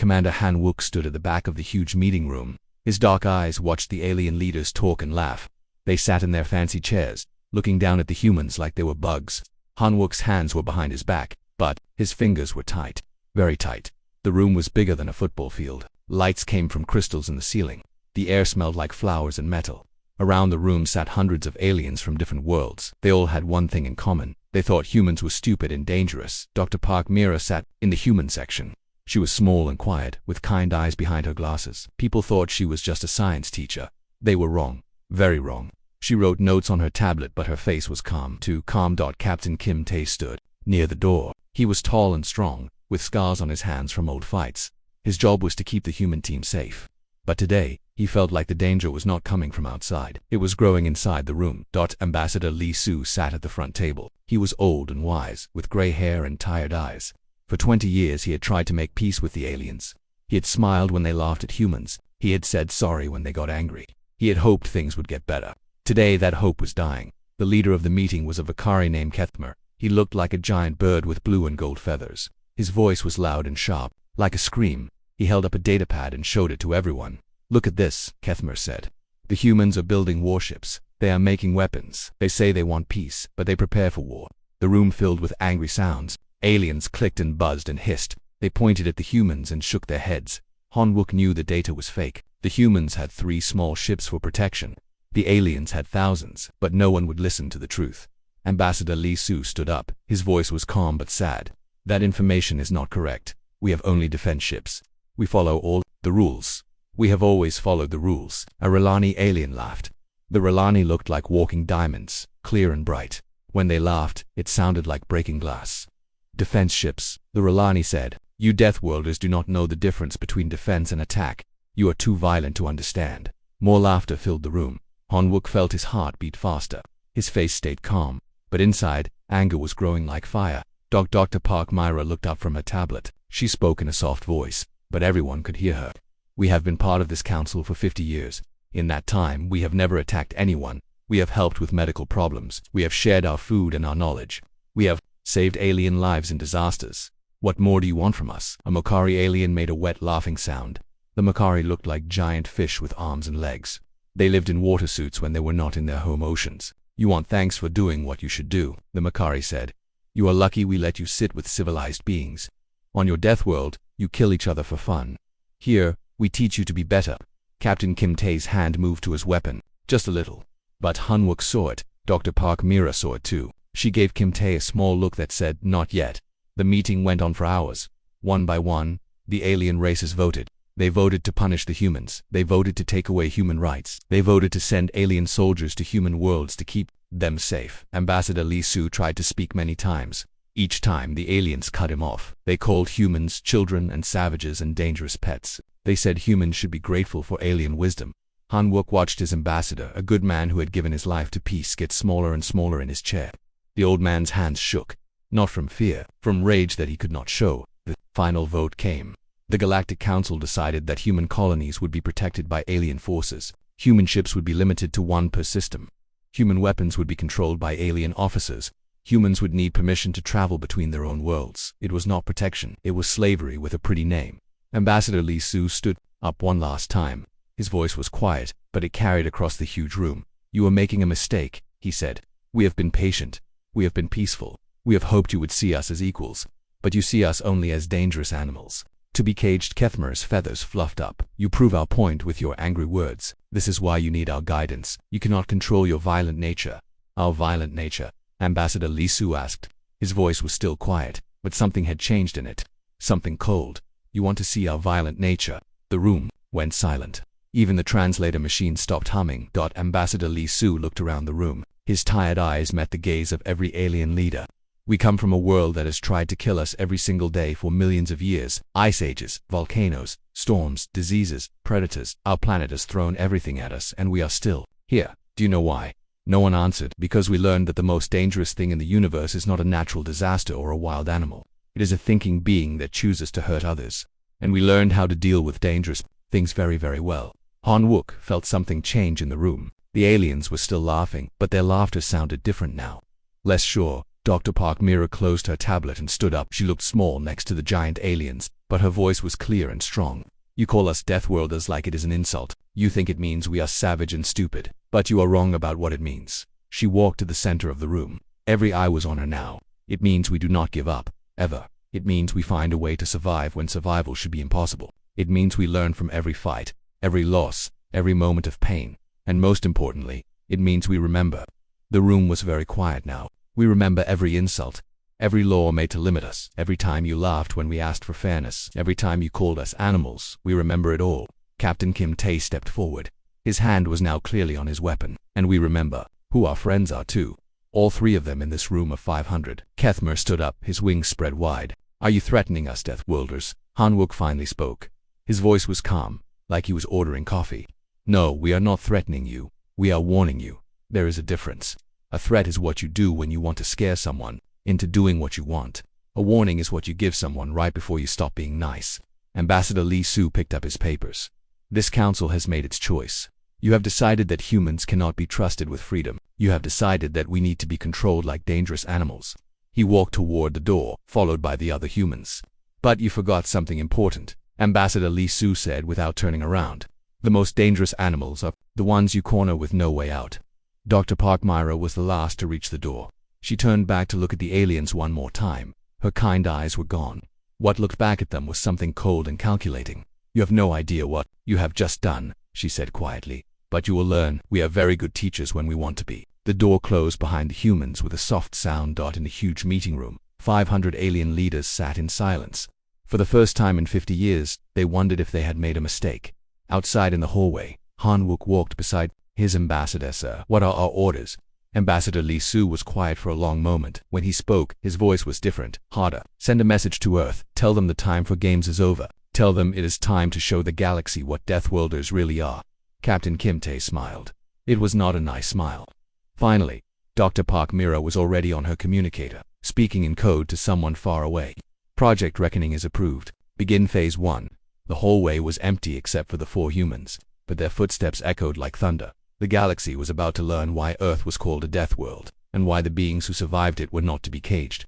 Commander Han Wook stood at the back of the huge meeting room. His dark eyes watched the alien leaders talk and laugh. They sat in their fancy chairs, looking down at the humans like they were bugs. Han Wook's hands were behind his back, but his fingers were tight. Very tight. The room was bigger than a football field. Lights came from crystals in the ceiling. The air smelled like flowers and metal. Around the room sat hundreds of aliens from different worlds. They all had one thing in common. They thought humans were stupid and dangerous. Dr. Park Mira sat in the human section. She was small and quiet, with kind eyes behind her glasses. People thought she was just a science teacher. They were wrong. Very wrong. She wrote notes on her tablet, but her face was calm. Too calm. Captain Kim Tae stood near the door. He was tall and strong, with scars on his hands from old fights. His job was to keep the human team safe. But today, he felt like the danger was not coming from outside. It was growing inside the room. Ambassador Lee Su sat at the front table. He was old and wise, with gray hair and tired eyes. For 20 years he had tried to make peace with the aliens. He had smiled when they laughed at humans. He had said sorry when they got angry. He had hoped things would get better. Today that hope was dying. The leader of the meeting was a Vakari named Kethmer. He looked like a giant bird with blue and gold feathers. His voice was loud and sharp, like a scream. He held up a datapad and showed it to everyone. "Look at this," Kethmer said. "The humans are building warships. They are making weapons. They say they want peace, but they prepare for war." The room filled with angry sounds. Aliens clicked and buzzed and hissed. They pointed at the humans and shook their heads. Han Wook knew the data was fake. The humans had 3 small ships for protection. The aliens had thousands, but no one would listen to the truth. Ambassador Lee Su stood up. His voice was calm but sad. "That information is not correct. We have only defense ships. We follow all the rules. We have always followed the rules." A Ralani alien laughed. The Ralani looked like walking diamonds, clear and bright. When they laughed, it sounded like breaking glass. "Defense ships," the Ralani said. "You Deathworlders do not know the difference between defense and attack. You are too violent to understand." More laughter filled the room. Han Wook felt his heart beat faster. His face stayed calm, but inside, anger was growing like fire. Dr. Park Myra looked up from her tablet. She spoke in a soft voice, but everyone could hear her. "We have been part of this council for 50 years. In that time, we have never attacked anyone. We have helped with medical problems. We have shared our food and our knowledge. We have saved alien lives in disasters. What more do you want from us?" A Makari alien made a wet laughing sound. The Makari looked like giant fish with arms and legs. They lived in water suits when they were not in their home oceans. "You want thanks for doing what you should do," the Makari said. "You are lucky we let you sit with civilized beings. On your death world, you kill each other for fun. Here, we teach you to be better." Captain Kim Tae's hand moved to his weapon, just a little. But Han Wook saw it. Dr. Park Mira saw it too. She gave Kim Tae a small look that said, "Not yet." The meeting went on for hours. One by one, the alien races voted. They voted to punish the humans. They voted to take away human rights. They voted to send alien soldiers to human worlds to keep them safe. Ambassador Lee Su tried to speak many times. Each time, the aliens cut him off. They called humans children and savages and dangerous pets. They said humans should be grateful for alien wisdom. Han Wook watched his ambassador, a good man who had given his life to peace, get smaller and smaller in his chair. The old man's hands shook. Not from fear, from rage that he could not show. The final vote came. The Galactic Council decided that human colonies would be protected by alien forces. Human ships would be limited to 1 per system. Human weapons would be controlled by alien officers. Humans would need permission to travel between their own worlds. It was not protection. It was slavery with a pretty name. Ambassador Lee Su stood up one last time. His voice was quiet, but it carried across the huge room. "You are making a mistake," he said. "We have been patient. We have been peaceful. We have hoped you would see us as equals. But you see us only as dangerous animals. To be caged." Kethmer's feathers fluffed up. "You prove our point with your angry words. This is why you need our guidance. You cannot control your violent nature." "Our violent nature?" Ambassador Lee Su asked. His voice was still quiet, but something had changed in it. Something cold. "You want to see our violent nature?" The room went silent. Even the translator machine stopped humming. Ambassador Lee Su looked around the room. His tired eyes met the gaze of every alien leader. "We come from a world that has tried to kill us every single day for millions of years. Ice ages, volcanoes, storms, diseases, predators. Our planet has thrown everything at us, and we are still here. Do you know why?" No one answered. "Because we learned that the most dangerous thing in the universe is not a natural disaster or a wild animal. It is a thinking being that chooses to hurt others. And we learned how to deal with dangerous things very, very well." Han Wook felt something change in the room. The aliens were still laughing, but their laughter sounded different now. Less sure. Dr. Park Mira closed her tablet and stood up. She looked small next to the giant aliens. but her voice was clear and strong. You call us Deathworlders like it is an insult. You think it means we are savage and stupid, but you are wrong about what it means. She walked to the center of the room. Every eye was on her now. It means we do not give up, ever. It means we find a way to survive when survival should be impossible. It means we learn from every fight, every loss, every moment of pain. And most importantly, it means we remember. The room was very quiet now. We remember every insult, every law made to limit us, every time you laughed when we asked for fairness, every time you called us animals. We remember it all. Captain Kim Tae stepped forward. His hand was now clearly on his weapon. And we remember who our friends are too. All three of them in this room of 500. Kethmer stood up, his wings spread wide. Are you threatening us, Deathworlders? Han-wook finally spoke. His voice was calm, like he was ordering coffee. No, we are not threatening you. We are warning you. There is a difference. A threat is what you do when you want to scare someone into doing what you want. A warning is what you give someone right before you stop being nice. Ambassador Lee Soo picked up his papers. This council has made its choice. You have decided that humans cannot be trusted with freedom. You have decided that we need to be controlled like dangerous animals. He walked toward the door, followed by the other humans. But you forgot something important, Ambassador Lee Soo said without turning around. The most dangerous animals are the ones you corner with no way out. Dr. Park Myra was the last to reach the door. She turned back to look at the aliens one more time. Her kind eyes were gone. What looked back at them was something cold and calculating. You have no idea what you have just done, she said quietly. But you will learn. We are very good teachers when we want to be. The door closed behind the humans with a soft sound. In the huge meeting room, 500 alien leaders sat in silence. For the first time in 50 years, they wondered if they had made a mistake. Outside in the hallway, Han-wook walked beside his ambassador. Sir, what are our orders? Ambassador Lee Soo was quiet for a long moment. When he spoke, his voice was different, harder. Send a message to Earth. Tell them the time for games is over. Tell them it is time to show the galaxy what Deathworlders really are. Captain Kim Tae smiled. It was not a nice smile. Finally, Dr. Park Myra was already on her communicator, speaking in code to someone far away. Project Reckoning is approved. Begin Phase 1. The hallway was empty except for the 4 humans, but their footsteps echoed like thunder. The galaxy was about to learn why Earth was called a death world, and why the beings who survived it were not to be caged.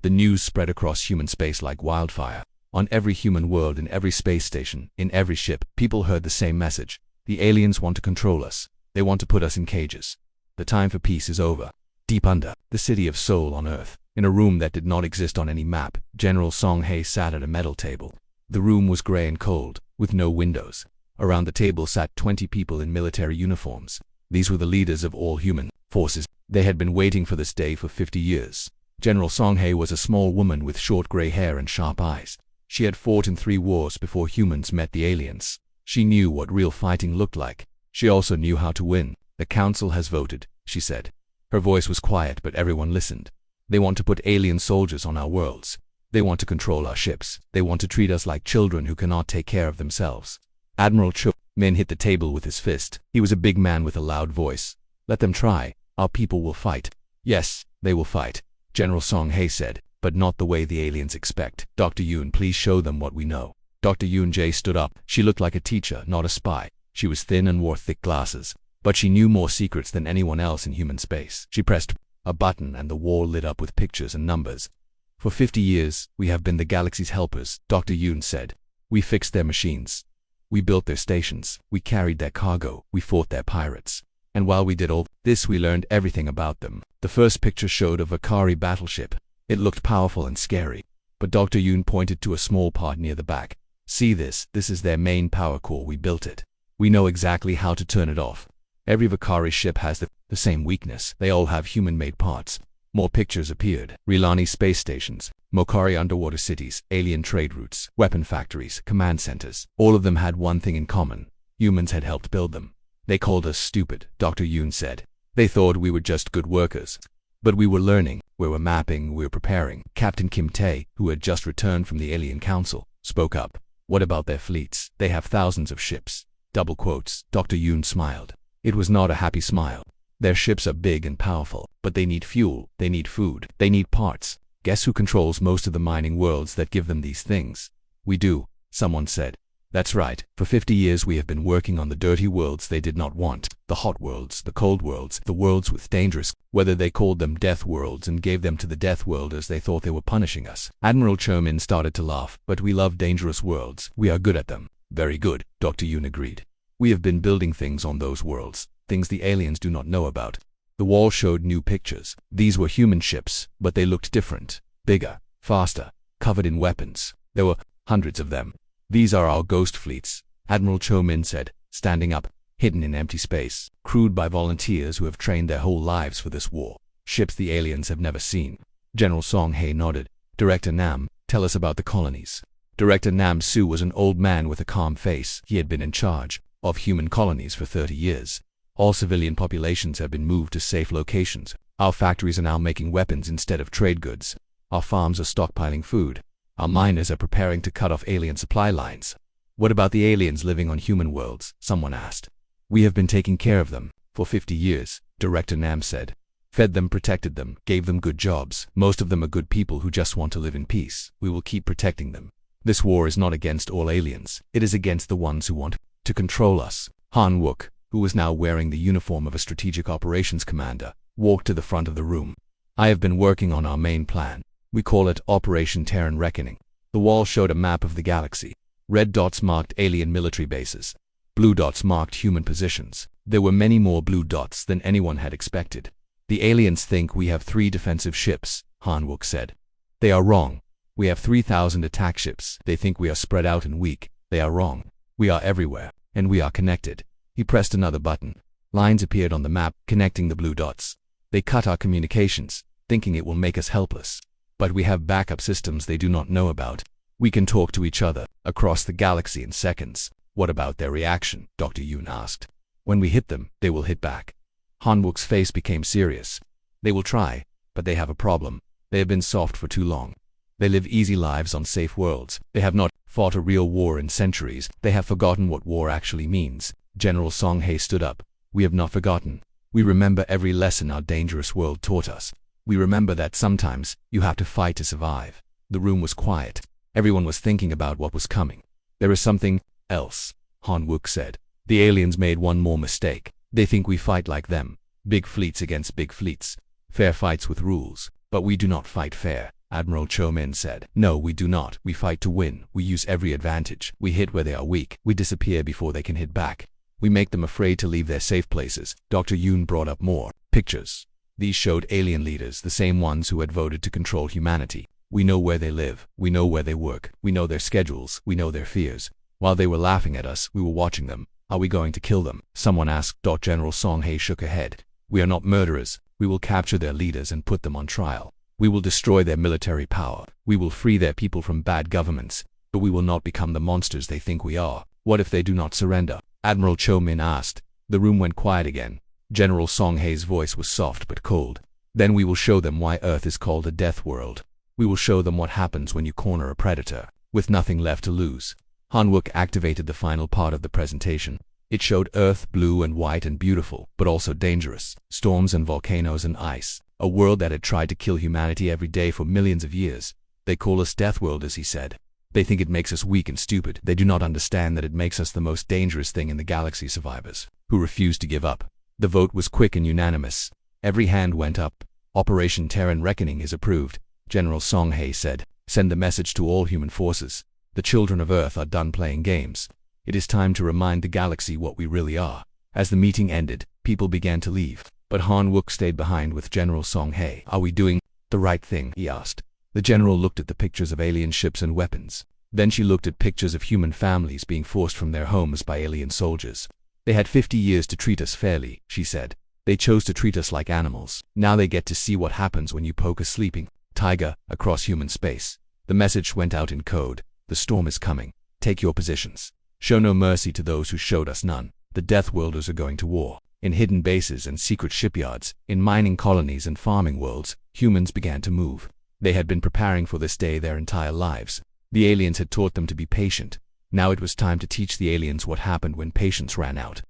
The news spread across human space like wildfire. On every human world, in every space station, in every ship, people heard the same message. The aliens want to control us. They want to put us in cages. The time for peace is over. Deep under the city of Seoul on Earth, in a room that did not exist on any map, General Song-hae sat at a metal table. The room was gray and cold, with no windows. Around the table sat 20 people in military uniforms. These were the leaders of all human forces. They had been waiting for this day for 50 years. General Song-hae was a small woman with short gray hair and sharp eyes. She had fought in 3 wars before humans met the aliens. She knew what real fighting looked like. She also knew how to win. The council has voted, she said. Her voice was quiet, but everyone listened. They want to put alien soldiers on our worlds. They want to control our ships. They want to treat us like children who cannot take care of themselves. Admiral Cho Min hit the table with his fist. He was a big man with a loud voice. Let them try. Our people will fight. Yes, they will fight, General Song-hae said, but not the way the aliens expect. Dr. Yoon, please show them what we know. Dr. Yoon Jae stood up. She looked like a teacher, not a spy. She was thin and wore thick glasses, but she knew more secrets than anyone else in human space. She pressed a button and the wall lit up with pictures and numbers. For 50 years, we have been the galaxy's helpers, Dr. Yoon said. We fixed their machines. We built their stations. We carried their cargo. We fought their pirates. And while we did all this, we learned everything about them. The first picture showed a Vakari battleship. It looked powerful and scary. But Dr. Yoon pointed to a small part near the back. See this? This is their main power core. We built it. We know exactly how to turn it off. Every Vakari ship has the same weakness. They all have human-made parts. More pictures appeared. Rilani space stations, Mokari underwater cities, alien trade routes, weapon factories, command centers. All of them had one thing in common. Humans had helped build them. They called us stupid, Dr. Yoon said. They thought we were just good workers. But we were learning, we were mapping, we were preparing. Captain Kim Tae, who had just returned from the Alien Council, spoke up. What about their fleets? They have thousands of ships. Double quotes. Dr. Yoon smiled. It was not a happy smile. Their ships are big and powerful, but they need fuel, they need food, they need parts. Guess who controls most of the mining worlds that give them these things? We do, someone said. That's right. For 50 years we have been working on the dirty worlds they did not want. The hot worlds, the cold worlds, the worlds with dangerous, whether they called them death worlds and gave them to the death world as they thought they were punishing us. Admiral Chomin started to laugh. But we love dangerous worlds. We are good at them. Very good, Dr. Yoon agreed. We have been building things on those worlds, things the aliens do not know about. The wall showed new pictures. These were human ships, but they looked different. Bigger, faster, covered in weapons. There were hundreds of them. These are our ghost fleets, Admiral Chomin said, standing up, hidden in empty space, crewed by volunteers who have trained their whole lives for this war. Ships the aliens have never seen. General Song Hae nodded. Director Nam, tell us about the colonies. Director Nam Su was an old man with a calm face. He had been in charge of human colonies for 30 years. All civilian populations have been moved to safe locations. Our factories are now making weapons instead of trade goods. Our farms are stockpiling food. Our miners are preparing to cut off alien supply lines. What about the aliens living on human worlds? Someone asked. We have been taking care of them for 50 years, Director Nam said. Fed them, protected them, gave them good jobs. Most of them are good people who just want to live in peace. We will keep protecting them. This war is not against all aliens. It is against the ones who want to control us. Han Wook, who was now wearing the uniform of a strategic operations commander, walked to the front of the room. I have been working on our main plan. We call it Operation Terran Reckoning. The wall showed a map of the galaxy. Red dots marked alien military bases. Blue dots marked human positions. There were many more blue dots than anyone had expected. The aliens think we have 3 defensive ships, Han Wook said. They are wrong. We have 3,000 attack ships. They think we are spread out and weak. They are wrong. We are everywhere, and we are connected. He pressed another button. Lines appeared on the map, connecting the blue dots. They cut our communications, thinking it will make us helpless. But we have backup systems they do not know about. We can talk to each other across the galaxy in seconds. What about their reaction? Dr. Yoon asked. When we hit them, they will hit back. Han Wook's face became serious. They will try, but they have a problem. They have been soft for too long. They live easy lives on safe worlds. They have not fought a real war in centuries. They have forgotten what war actually means. General Song Hae stood up. We have not forgotten. We remember every lesson our dangerous world taught us. We remember that sometimes you have to fight to survive. The room was quiet. Everyone was thinking about what was coming. There is something else, Han Wook said. The aliens made one more mistake. They think we fight like them. Big fleets against big fleets. Fair fights with rules. But we do not fight fair, Admiral Chomin said. No, we do not. We fight to win. We use every advantage. We hit where they are weak. We disappear before they can hit back. We make them afraid to leave their safe places. Dr. Yoon brought up more pictures. These showed alien leaders, the same ones who had voted to control humanity. We know where they live. We know where they work. We know their schedules. We know their fears. While they were laughing at us, we were watching them. Are we going to kill them? Someone asked. General Song Hae shook her head. We are not murderers. We will capture their leaders and put them on trial. We will destroy their military power. We will free their people from bad governments. But we will not become the monsters they think we are. What if they do not surrender? Admiral Chomin asked. The room went quiet again. General Song Hae's voice was soft but cold. Then we will show them why Earth is called a death world. We will show them what happens when you corner a predator, with nothing left to lose. Han Wook activated the final part of the presentation. It showed Earth blue and white and beautiful, but also dangerous. Storms and volcanoes and ice. A world that had tried to kill humanity every day for millions of years. They call us Death World, as he said. They think it makes us weak and stupid. They do not understand that it makes us the most dangerous thing in the galaxy. Survivors who refuse to give up. The vote was quick and unanimous. Every hand went up. Operation Terran Reckoning is approved, General Song Hae said. Send the message to all human forces. The children of Earth are done playing games. It is time to remind the galaxy what we really are. As the meeting ended, people began to leave. But Han Wook stayed behind with General Song Hae. Are we doing the right thing? He asked. The general looked at the pictures of alien ships and weapons. Then she looked at pictures of human families being forced from their homes by alien soldiers. They had 50 years to treat us fairly, she said. They chose to treat us like animals. Now they get to see what happens when you poke a sleeping tiger across human space. The message went out in code. The storm is coming. Take your positions. Show no mercy to those who showed us none. The Death Worlders are going to war. In hidden bases and secret shipyards, in mining colonies and farming worlds, humans began to move. They had been preparing for this day their entire lives. The aliens had taught them to be patient. Now it was time to teach the aliens what happened when patience ran out.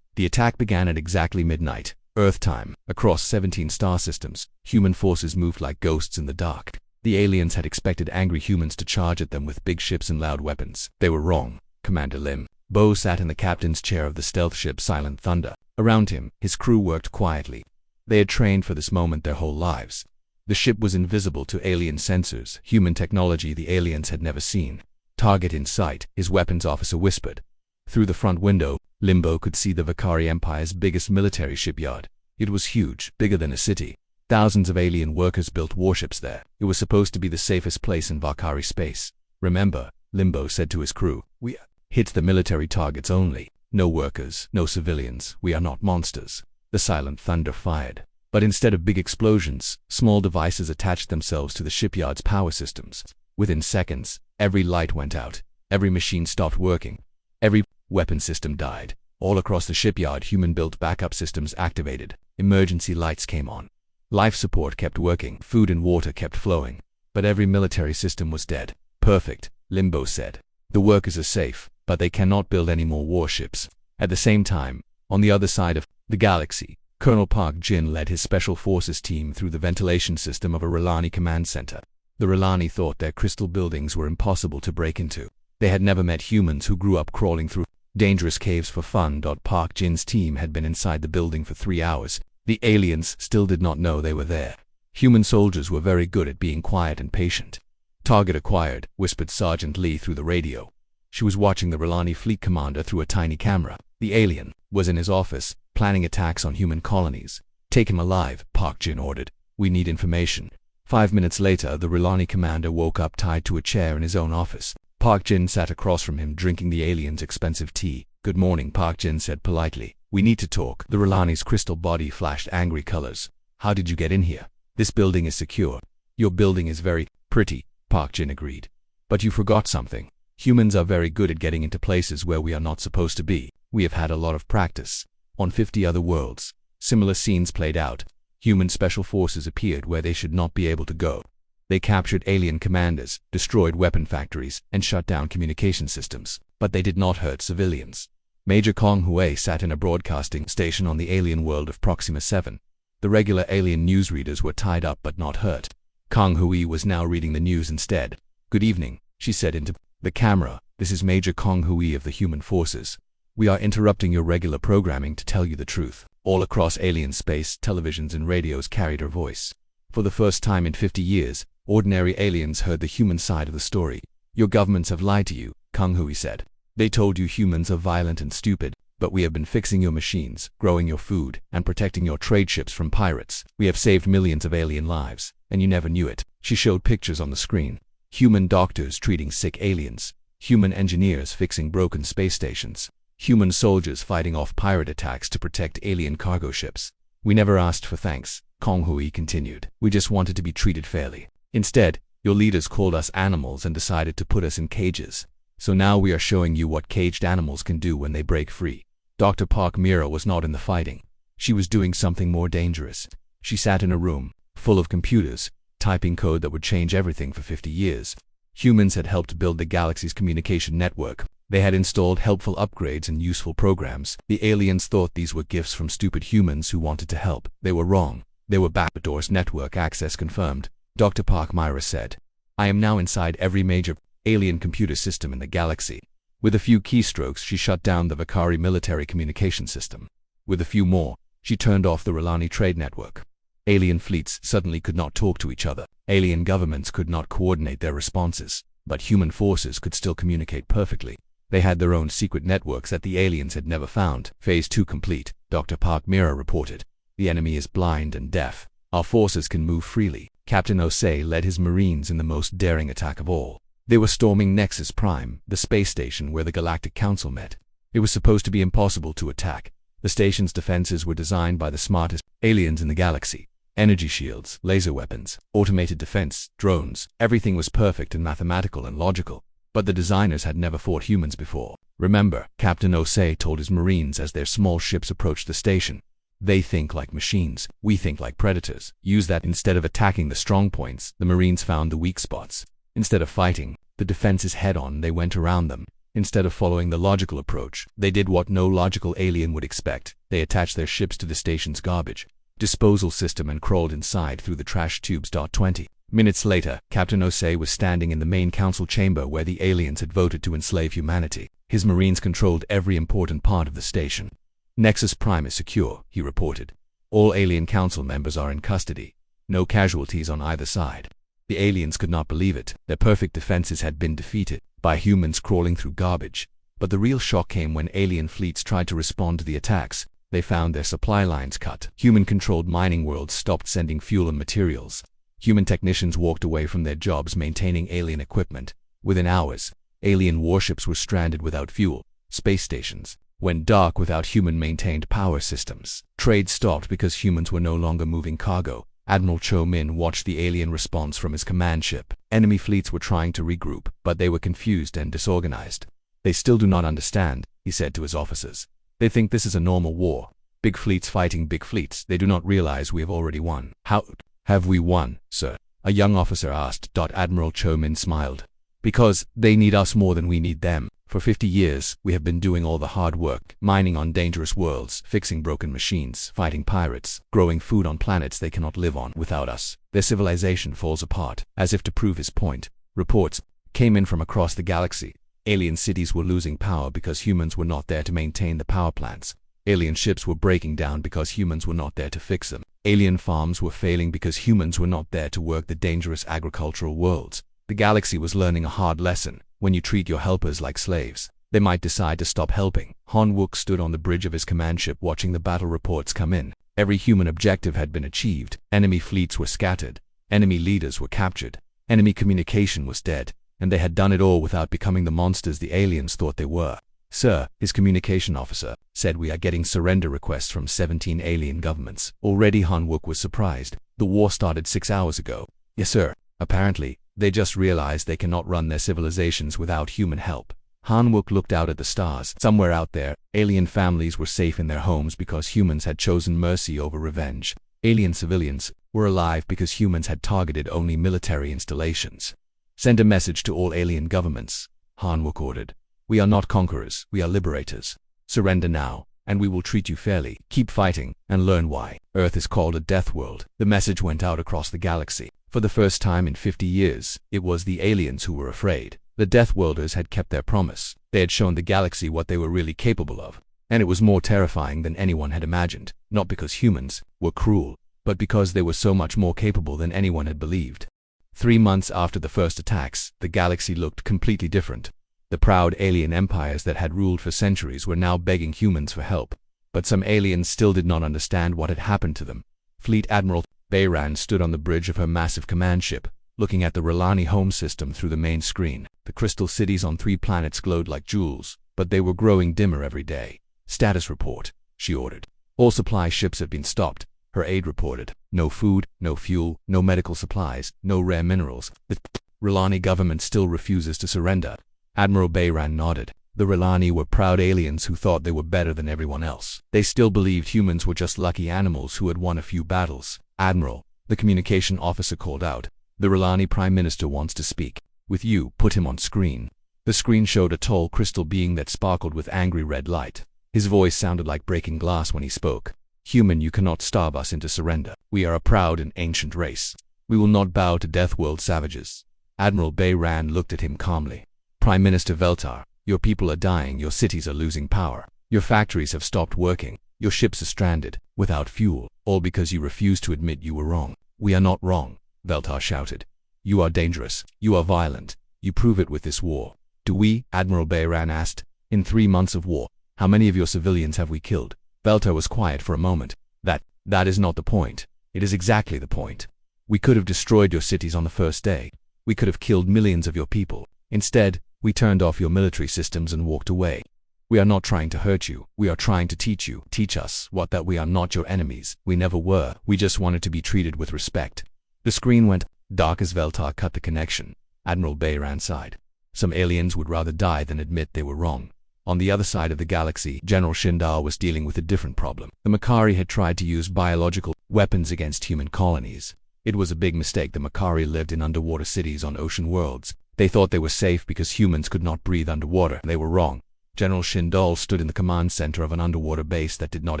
The attack began at exactly midnight, Earth time. Across 17 star systems, human forces moved like ghosts in the dark. The aliens had expected angry humans to charge at them with big ships and loud weapons. They were wrong. Commander Lim. Bo sat in the captain's chair of the stealth ship Silent Thunder. Around him, his crew worked quietly. They had trained for this moment their whole lives. The ship was invisible to alien sensors, human technology the aliens had never seen. Target in sight, his weapons officer whispered. Through the front window, Limbo could see the Vakari Empire's biggest military shipyard. It was huge, bigger than a city. Thousands of alien workers built warships there. It was supposed to be the safest place in Vakari space. Remember, Limbo said to his crew, we hit the military targets only. No workers, no civilians, we are not monsters. The Silent Thunder fired. But instead of big explosions, small devices attached themselves to the shipyard's power systems. Within seconds, every light went out. Every machine stopped working. Every weapon system died. All across the shipyard, human-built backup systems activated. Emergency lights came on. Life support kept working. Food and water kept flowing. But every military system was dead. Perfect, Limbo said. The workers are safe, but they cannot build any more warships. At the same time, on the other side of the galaxy, Colonel Park Jin led his special forces team through the ventilation system of a Rilani command center. The Rilani thought their crystal buildings were impossible to break into. They had never met humans who grew up crawling through dangerous caves for fun. Park Jin's team had been inside the building for 3 hours. The aliens still did not know they were there. Human soldiers were very good at being quiet and patient. Target acquired, whispered Sergeant Lee through the radio. She was watching the Rilani fleet commander through a tiny camera. The alien was in his office, planning attacks on human colonies. Take him alive, Park Jin ordered. We need information. 5 minutes later, the Rilani commander woke up tied to a chair in his own office. Park Jin sat across from him drinking the alien's expensive tea. Good morning, Park Jin said politely. We need to talk. The Rilani's crystal body flashed angry colors. How did you get in here? This building is secure. Your building is very pretty, Park Jin agreed. But you forgot something. Humans are very good at getting into places where we are not supposed to be. We have had a lot of practice. On 50 other worlds, similar scenes played out. Human special forces appeared where they should not be able to go. They captured alien commanders, destroyed weapon factories, and shut down communication systems. But they did not hurt civilians. Major Kong Hui sat in a broadcasting station on the alien world of Proxima 7. The regular alien newsreaders were tied up but not hurt. Kong Hui was now reading the news instead. Good evening, she said into the camera. This is Major Kong Hui of the Human Forces. We are interrupting your regular programming to tell you the truth. All across alien space, televisions and radios carried her voice. For the first time in 50 years, ordinary aliens heard the human side of the story. Your governments have lied to you, Kong Hui said. They told you humans are violent and stupid, but we have been fixing your machines, growing your food, and protecting your trade ships from pirates. We have saved millions of alien lives, and you never knew it. She showed pictures on the screen. Human doctors treating sick aliens. Human engineers fixing broken space stations. Human soldiers fighting off pirate attacks to protect alien cargo ships. We never asked for thanks, Kong Hui continued. We just wanted to be treated fairly. Instead, your leaders called us animals and decided to put us in cages. So now we are showing you what caged animals can do when they break free. Dr. Park Mira was not in the fighting. She was doing something more dangerous. She sat in a room, full of computers, typing code that would change everything for 50 years. Humans had helped build the galaxy's communication network. They had installed helpful upgrades and useful programs. The aliens thought these were gifts from stupid humans who wanted to help. They were wrong. They were backdoors. Network access confirmed, Dr. Park Mira said. I am now inside every major alien computer system in the galaxy. With a few keystrokes, she shut down the Vakari military communication system. With a few more, she turned off the Rilani trade network. Alien fleets suddenly could not talk to each other. Alien governments could not coordinate their responses, but human forces could still communicate perfectly. They had their own secret networks that the aliens had never found. Phase 2 complete, Dr. Park Mira reported. The enemy is blind and deaf. Our forces can move freely. Captain Osei led his Marines in the most daring attack of all. They were storming Nexus Prime, the space station where the Galactic Council met. It was supposed to be impossible to attack. The station's defenses were designed by the smartest aliens in the galaxy. Energy shields, laser weapons, automated defense, drones, everything was perfect and mathematical and logical. But the designers had never fought humans before. Remember, Captain Osei told his Marines as their small ships approached the station. They think like machines, we think like predators. Use that. Instead of attacking the strong points, the Marines found the weak spots. Instead of fighting the defenses head-on, they went around them. Instead of following the logical approach, they did what no logical alien would expect. They attached their ships to the station's garbage disposal system and crawled inside through the trash tubes. 20 minutes later, Captain Osei was standing in the main council chamber where the aliens had voted to enslave humanity. His Marines controlled every important part of the station. Nexus Prime is secure, he reported. All alien council members are in custody. No casualties on either side. The aliens could not believe it. Their perfect defenses had been defeated by humans crawling through garbage. But the real shock came when alien fleets tried to respond to the attacks. They found their supply lines cut. Human-controlled mining worlds stopped sending fuel and materials. Human technicians walked away from their jobs maintaining alien equipment. Within hours, alien warships were stranded without fuel. Space stations went dark without human-maintained power systems. Trade stopped because humans were no longer moving cargo. Admiral Cho Min watched the alien response from his command ship. Enemy fleets were trying to regroup, but they were confused and disorganized. They still do not understand, he said to his officers. They think this is a normal war. Big fleets fighting big fleets. They do not realize we have already won. How have we won, sir? A young officer asked. Admiral Cho Min smiled. Because they need us more than we need them. For 50 years, we have been doing all the hard work, mining on dangerous worlds, fixing broken machines, fighting pirates, growing food on planets they cannot live on without us. Their civilization falls apart. As if to prove his point, reports came in from across the galaxy. Alien cities were losing power because humans were not there to maintain the power plants. Alien ships were breaking down because humans were not there to fix them. Alien farms were failing because humans were not there to work the dangerous agricultural worlds. The galaxy was learning a hard lesson. When you treat your helpers like slaves, they might decide to stop helping. Han Wook stood on the bridge of his command ship watching the battle reports come in. Every human objective had been achieved. Enemy fleets were scattered. Enemy leaders were captured. Enemy communication was dead. And they had done it all without becoming the monsters the aliens thought they were. Sir, his communication officer said, we are getting surrender requests from 17 alien governments. Already Han Wook was surprised. The war started 6 hours ago. Yes, sir. Apparently, they just realized they cannot run their civilizations without human help. Han Wook looked out at the stars. Somewhere out there, alien families were safe in their homes because humans had chosen mercy over revenge. Alien civilians were alive because humans had targeted only military installations. Send a message to all alien governments, Han Wook ordered. We are not conquerors, we are liberators. Surrender now, and we will treat you fairly. Keep fighting, and learn why. Earth is called a death world. The message went out across the galaxy. For the first time in 50 years, it was the aliens who were afraid. The Death Worlders had kept their promise. They had shown the galaxy what they were really capable of. And it was more terrifying than anyone had imagined. Not because humans were cruel, but because they were so much more capable than anyone had believed. 3 months after the first attacks, the galaxy looked completely different. The proud alien empires that had ruled for centuries were now begging humans for help. But some aliens still did not understand what had happened to them. Fleet Admiral Bayran stood on the bridge of her massive command ship, looking at the Relani home system through the main screen. The crystal cities on 3 planets glowed like jewels, but they were growing dimmer every day. Status report, she ordered. All supply ships have been stopped, her aide reported. No food, no fuel, no medical supplies, no rare minerals. The Relani government still refuses to surrender. Admiral Bayran nodded. The Relani were proud aliens who thought they were better than everyone else. They still believed humans were just lucky animals who had won a few battles. Admiral, the communication officer called out. The Relani Prime Minister wants to speak with you. Put him on screen. The screen showed a tall crystal being that sparkled with angry red light. His voice sounded like breaking glass when he spoke. Human, you cannot starve us into surrender. We are a proud and ancient race. We will not bow to Death World savages. Admiral Bayran looked at him calmly. Prime Minister Veltar, your people are dying, your cities are losing power. Your factories have stopped working. Your ships are stranded, without fuel, all because you refuse to admit you were wrong. We are not wrong, Veltar shouted. You are dangerous. You are violent. You prove it with this war. Do we? Admiral Bayran asked. In 3 months of war, how many of your civilians have we killed? Veltar was quiet for a moment. That is not the point. It is exactly the point. We could have destroyed your cities on the first day. We could have killed millions of your people. Instead, we turned off your military systems and walked away. We are not trying to hurt you. We are trying to teach us that we are not your enemies. We never were. We just wanted to be treated with respect. The screen went dark as Veltar cut the connection. Admiral Bayran sighed. Some aliens would rather die than admit they were wrong. On the other side of the galaxy, General Shindal was dealing with a different problem. The Makari had tried to use biological weapons against human colonies. It was a big mistake. The Makari lived in underwater cities on ocean worlds. They thought they were safe because humans could not breathe underwater. They were wrong. General Shindal stood in the command center of an underwater base that did not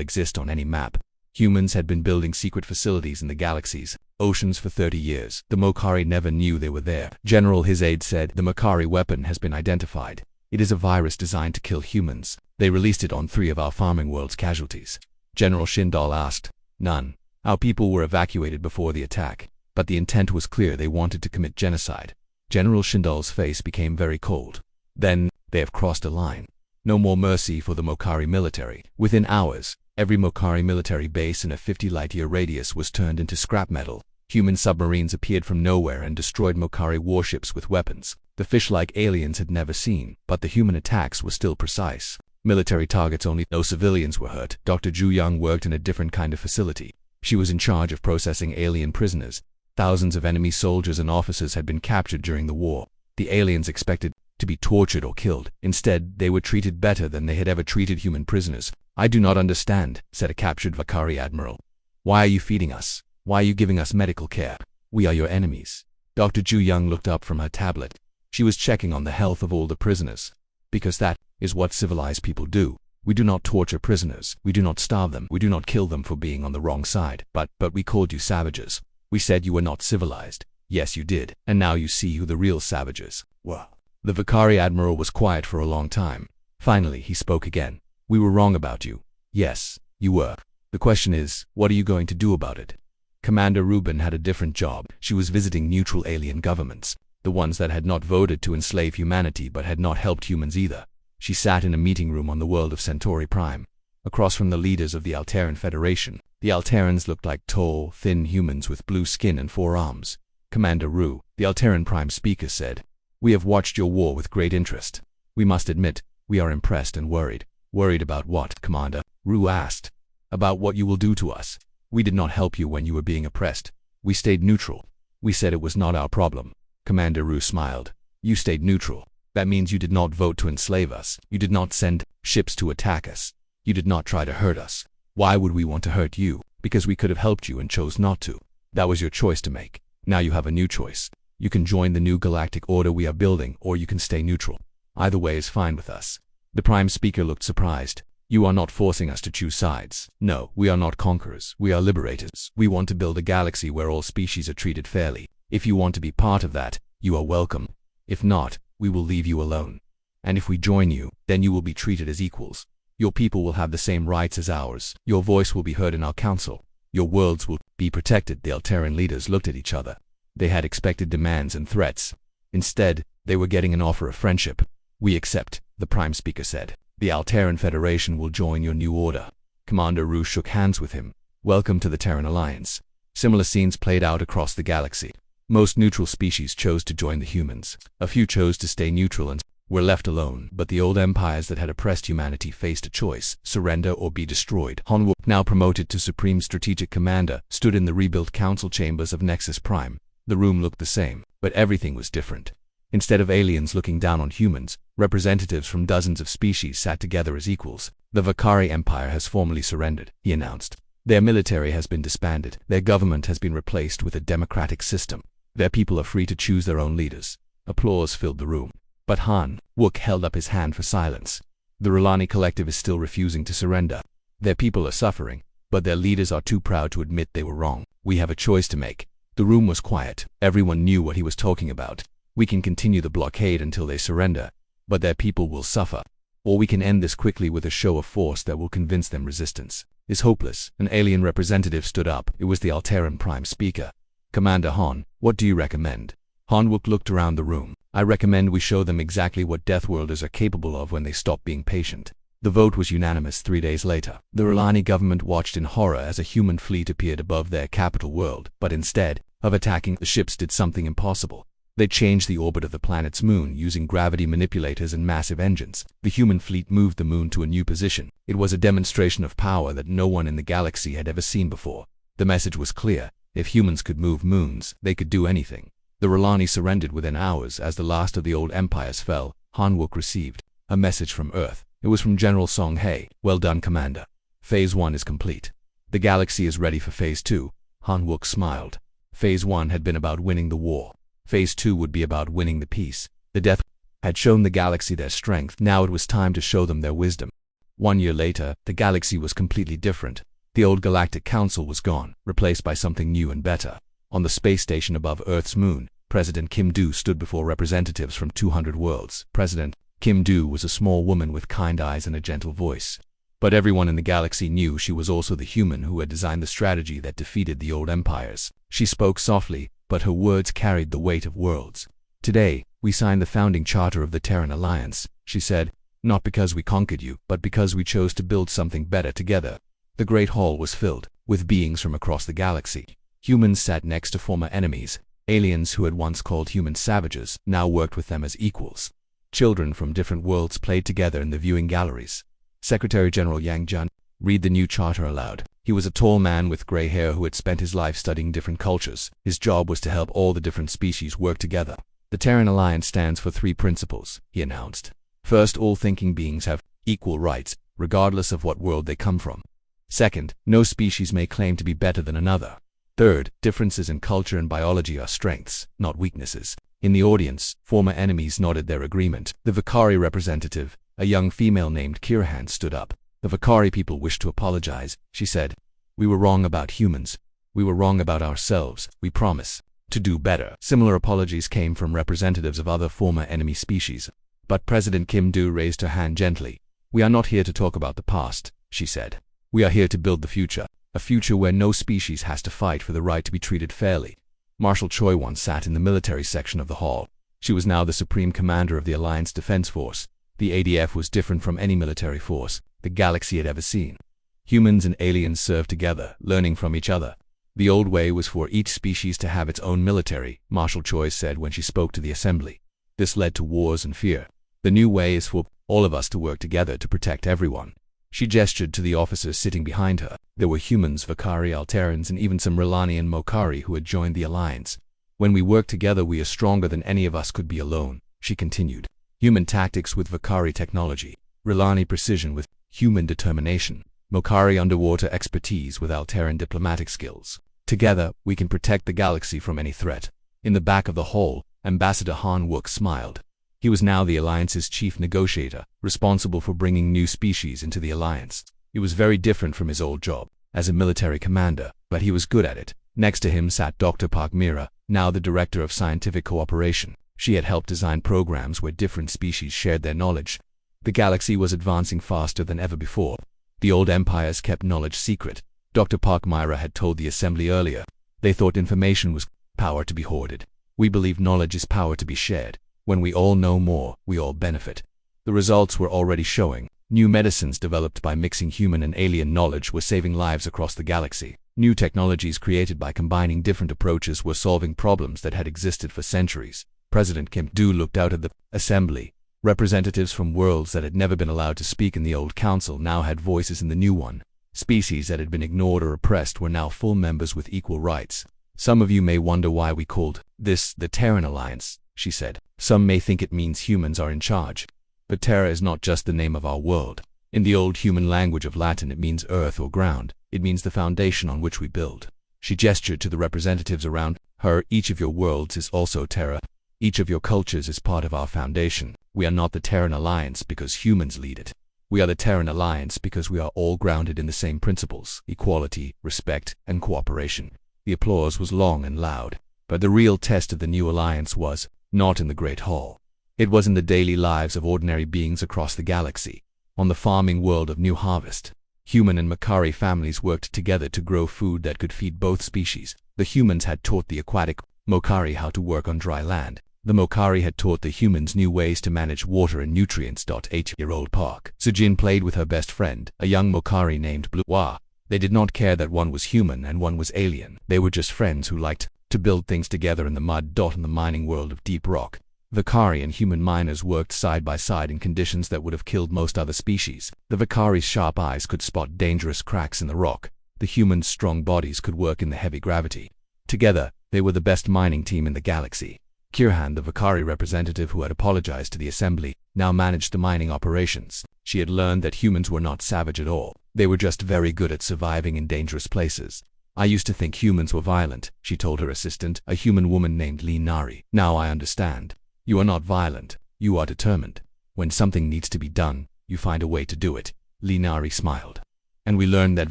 exist on any map. Humans had been building secret facilities in the galaxy's oceans for 30 years. The Makari never knew they were there. General, his aide said, the Makari weapon has been identified. It is a virus designed to kill humans. They released it on 3 of our farming world's casualties. General Shindal asked. None. Our people were evacuated before the attack, but the intent was clear. They wanted to commit genocide. General Shindal's face became very cold. Then, they have crossed a line. No more mercy for the Mokari military. Within hours, every Mokari military base in a 50 light-year radius was turned into scrap metal. Human submarines appeared from nowhere and destroyed Mokari warships with weapons the fish-like aliens had never seen, but the human attacks were still precise. Military targets only, no civilians were hurt. Dr. Ju Young worked in a different kind of facility. She was in charge of processing alien prisoners. Thousands of enemy soldiers and officers had been captured during the war. The aliens expected to be tortured or killed. Instead, they were treated better than they had ever treated human prisoners. I do not understand, said a captured Vakari admiral. Why are you feeding us? Why are you giving us medical care? We are your enemies. Dr. Ju Young looked up from her tablet. She was checking on the health of all the prisoners. Because that is what civilized people do. We do not torture prisoners. We do not starve them. We do not kill them for being on the wrong side. But we called you savages. We said you were not civilized. Yes, you did. And now you see who the real savages were. The Vakari admiral was quiet for a long time. Finally, he spoke again. We were wrong about you. Yes, you were. The question is, what are you going to do about it? Commander Rubin had a different job. She was visiting neutral alien governments, the ones that had not voted to enslave humanity but had not helped humans either. She sat in a meeting room on the world of Centauri Prime, across from the leaders of the Alteran Federation. The Alterans looked like tall, thin humans with blue skin and 4 arms. Commander Ru, the Alteran Prime speaker, said, "We have watched your war with great interest. We must admit, we are impressed and worried." Worried about what, Commander? Ru asked. About what you will do to us. We did not help you when you were being oppressed. We stayed neutral. We said it was not our problem. Commander Ru smiled. You stayed neutral. That means you did not vote to enslave us. You did not send ships to attack us. You did not try to hurt us. Why would we want to hurt you? Because we could have helped you and chose not to. That was your choice to make. Now you have a new choice. You can join the new galactic order we are building, or you can stay neutral. Either way is fine with us. The Prime Speaker looked surprised. You are not forcing us to choose sides. No, we are not conquerors. We are liberators. We want to build a galaxy where all species are treated fairly. If you want to be part of that, you are welcome. If not, we will leave you alone. And if we join you, then you will be treated as equals. Your people will have the same rights as ours. Your voice will be heard in our council. Your worlds will be protected. The Alteran leaders looked at each other. They had expected demands and threats. Instead, they were getting an offer of friendship. We accept, the Prime Speaker said. The Alteran Federation will join your new order. Commander Ru shook hands with him. Welcome to the Terran Alliance. Similar scenes played out across the galaxy. Most neutral species chose to join the humans. A few chose to stay neutral and were left alone, but the old empires that had oppressed humanity faced a choice: surrender or be destroyed. Hanwoo, now promoted to Supreme Strategic Commander, stood in the rebuilt council chambers of Nexus Prime. The room looked the same, but everything was different. Instead of aliens looking down on humans, representatives from dozens of species sat together as equals. The Vakari Empire has formally surrendered, he announced. Their military has been disbanded. Their government has been replaced with a democratic system. Their people are free to choose their own leaders. Applause filled the room. But Han Wook held up his hand for silence. The Rulani Collective is still refusing to surrender. Their people are suffering, but their leaders are too proud to admit they were wrong. We have a choice to make. The room was quiet. Everyone knew what he was talking about. We can continue the blockade until they surrender, but their people will suffer. Or we can end this quickly with a show of force that will convince them resistance is hopeless. An alien representative stood up. It was the Alteran Prime Speaker. Commander Han, what do you recommend? Han Wook looked around the room. I recommend we show them exactly what Deathworlders are capable of when they stop being patient. The vote was unanimous 3 days later. The Rulani government watched in horror as a human fleet appeared above their capital world, but instead of attacking, the ships did something impossible. They changed the orbit of the planet's moon using gravity manipulators and massive engines. The human fleet moved the moon to a new position. It was a demonstration of power that no one in the galaxy had ever seen before. The message was clear. If humans could move moons, they could do anything. The Rulani surrendered within hours as the last of the old empires fell. Han Wook received a message from Earth. It was from General Song Hei. Well done, Commander. Phase 1 is complete. The galaxy is ready for Phase 2. Han Wook smiled. Phase 1 had been about winning the war. Phase 2 would be about winning the peace. The Death had shown the galaxy their strength. Now it was time to show them their wisdom. 1 year later, the galaxy was completely different. The old Galactic Council was gone, replaced by something new and better. On the space station above Earth's moon, President Kim Do stood before representatives from 200 worlds. President, Kim Do was a small woman with kind eyes and a gentle voice. But everyone in the galaxy knew she was also the human who had designed the strategy that defeated the old empires. She spoke softly, but her words carried the weight of worlds. "Today, we signed the founding charter of the Terran Alliance," she said, "not because we conquered you, but because we chose to build something better together." The Great Hall was filled with beings from across the galaxy. Humans sat next to former enemies. Aliens who had once called humans savages now worked with them as equals. Children from different worlds played together in the viewing galleries. Secretary General Yang Jun read the new charter aloud. He was a tall man with gray hair who had spent his life studying different cultures. His job was to help all the different species work together. "The Terran Alliance stands for 3 principles," he announced. "First, all thinking beings have equal rights, regardless of what world they come from. Second, no species may claim to be better than another. Third, differences in culture and biology are strengths, not weaknesses." In the audience, former enemies nodded their agreement. The Vakari representative, a young female named Kirhan, stood up. "The Vakari people wish to apologize," she said. "We were wrong about humans. We were wrong about ourselves. We promise to do better." Similar apologies came from representatives of other former enemy species. But President Kim Do raised her hand gently. "We are not here to talk about the past," she said. "We are here to build the future, a future where no species has to fight for the right to be treated fairly." Marshal Choi once sat in the military section of the hall. She was now the supreme commander of the Alliance Defense Force. The ADF was different from any military force the galaxy had ever seen. Humans and aliens served together, learning from each other. "The old way was for each species to have its own military," Marshal Choi said when she spoke to the assembly. "This led to wars and fear. The new way is for all of us to work together to protect everyone." She gestured to the officers sitting behind her. There were humans, Vakari, Alterans, and even some Rilani and Mokari who had joined the alliance. "When we work together, we are stronger than any of us could be alone," she continued. "Human tactics with Vakari technology, Rilani precision with human determination, Mokari underwater expertise with Alteran diplomatic skills. Together, we can protect the galaxy from any threat." In the back of the hall, Ambassador Han Wook smiled. He was now the Alliance's chief negotiator, responsible for bringing new species into the Alliance. It was very different from his old job as a military commander, but he was good at it. Next to him sat Dr. Park Mira, now the Director of Scientific Cooperation. She had helped design programs where different species shared their knowledge. The galaxy was advancing faster than ever before. The old empires kept knowledge secret. Dr. Park Mira had told the assembly earlier. They thought information was power to be hoarded. "We believe knowledge is power to be shared. When we all know more, we all benefit." The results were already showing. New medicines developed by mixing human and alien knowledge were saving lives across the galaxy. New technologies created by combining different approaches were solving problems that had existed for centuries. President Kim Do looked out at the assembly. Representatives from worlds that had never been allowed to speak in the old council now had voices in the new one. Species that had been ignored or oppressed were now full members with equal rights. "Some of you may wonder why we called this the Terran Alliance," she said. "Some may think it means humans are in charge. But Terra is not just the name of our world. In the old human language of Latin, it means earth or ground. It means the foundation on which we build." She gestured to the representatives around her. "Each of your worlds is also Terra. Each of your cultures is part of our foundation. We are not the Terran Alliance because humans lead it. We are the Terran Alliance because we are all grounded in the same principles: equality, respect, and cooperation." The applause was long and loud. But the real test of the new alliance was not in the Great Hall. It was in the daily lives of ordinary beings across the galaxy. On the farming world of New Harvest, human and Makari families worked together to grow food that could feed both species. The humans had taught the aquatic Mokari how to work on dry land. The Mokari had taught the humans new ways to manage water and nutrients. 8-year-old Park Sujin played with her best friend, a young Mokari named Blue Wa. They did not care that one was human and one was alien. They were just friends who liked to build things together in the mud. In the mining world of deep rock, Vakari and human miners worked side by side in conditions that would have killed most other species. The Vakari's sharp eyes could spot dangerous cracks in the rock. The humans' strong bodies could work in the heavy gravity. Together, they were the best mining team in the galaxy. Kirhan, the Vakari representative who had apologized to the assembly, now managed the mining operations. She had learned that humans were not savage at all. They were just very good at surviving in dangerous places. "I used to think humans were violent," she told her assistant, a human woman named Lee Nari. "Now I understand. You are not violent. You are determined. When something needs to be done, you find a way to do it." Lee Nari smiled. "And we learned that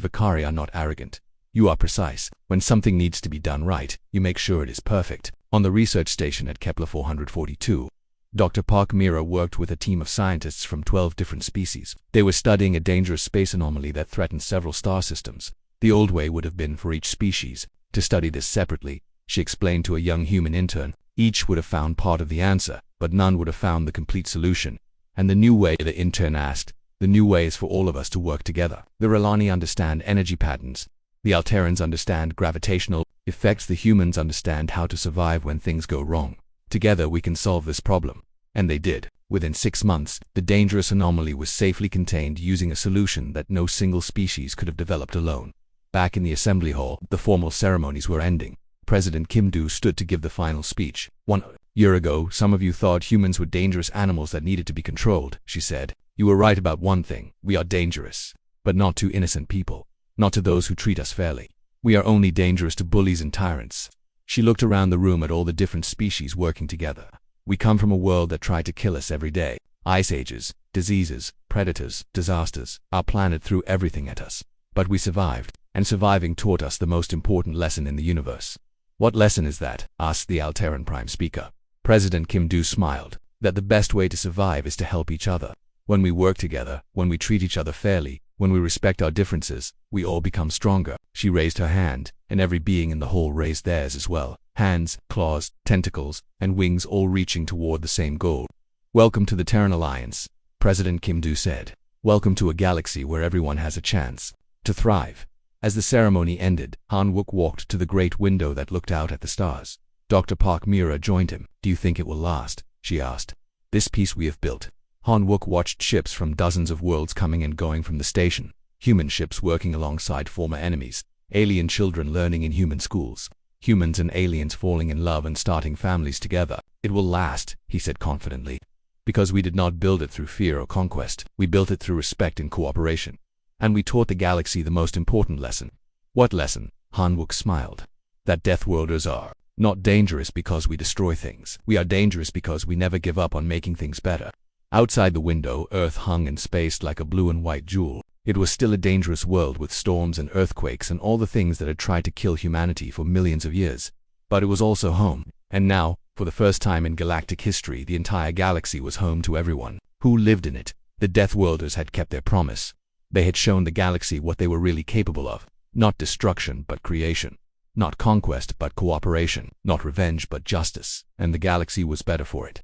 Vakari are not arrogant. You are precise. When something needs to be done right, you make sure it is perfect." On the research station at Kepler 442, Dr. Park Mira worked with a team of scientists from 12 different species. They were studying a dangerous space anomaly that threatened several star systems. The old way would have been for each species to study this separately, she explained to a young human intern. Each would have found part of the answer, but none would have found the complete solution. And the new way, the intern asked, the new way is for all of us to work together. The Relani understand energy patterns. The Alterans understand gravitational effects. The humans understand how to survive when things go wrong. Together we can solve this problem. And they did. Within 6 months, the dangerous anomaly was safely contained using a solution that no single species could have developed alone. Back in the assembly hall, the formal ceremonies were ending. President Kim Do stood to give the final speech. 1 year ago, some of you thought humans were dangerous animals that needed to be controlled, she said. You were right about one thing. We are dangerous. But not to innocent people. Not to those who treat us fairly. We are only dangerous to bullies and tyrants. She looked around the room at all the different species working together. We come from a world that tried to kill us every day. Ice ages, diseases, predators, disasters. Our planet threw everything at us. But we survived, and surviving taught us the most important lesson in the universe. What lesson is that? Asked the Alteran Prime Speaker. President Kim Do smiled. That the best way to survive is to help each other. When we work together, when we treat each other fairly, when we respect our differences, we all become stronger. She raised her hand, and every being in the hall raised theirs as well. Hands, claws, tentacles, and wings all reaching toward the same goal. Welcome to the Terran Alliance, President Kim Do said. Welcome to a galaxy where everyone has a chance to thrive. As the ceremony ended, Han Wook walked to the great window that looked out at the stars. Dr. Park Mira joined him. Do you think it will last? She asked. This piece we have built. Han Wook watched ships from dozens of worlds coming and going from the station. Human ships working alongside former enemies. Alien children learning in human schools. Humans and aliens falling in love and starting families together. It will last, he said confidently. Because we did not build it through fear or conquest. We built it through respect and cooperation. And we taught the galaxy the most important lesson. What lesson? Han Wook smiled. That Deathworlders are not dangerous because we destroy things. We are dangerous because we never give up on making things better. Outside the window, Earth hung in space like a blue and white jewel. It was still a dangerous world with storms and earthquakes and all the things that had tried to kill humanity for millions of years. But it was also home. And now, for the first time in galactic history, the entire galaxy was home to everyone who lived in it. The Deathworlders had kept their promise. They had shown the galaxy what they were really capable of. Not destruction, but creation. Not conquest, but cooperation. Not revenge, but justice. And the galaxy was better for it.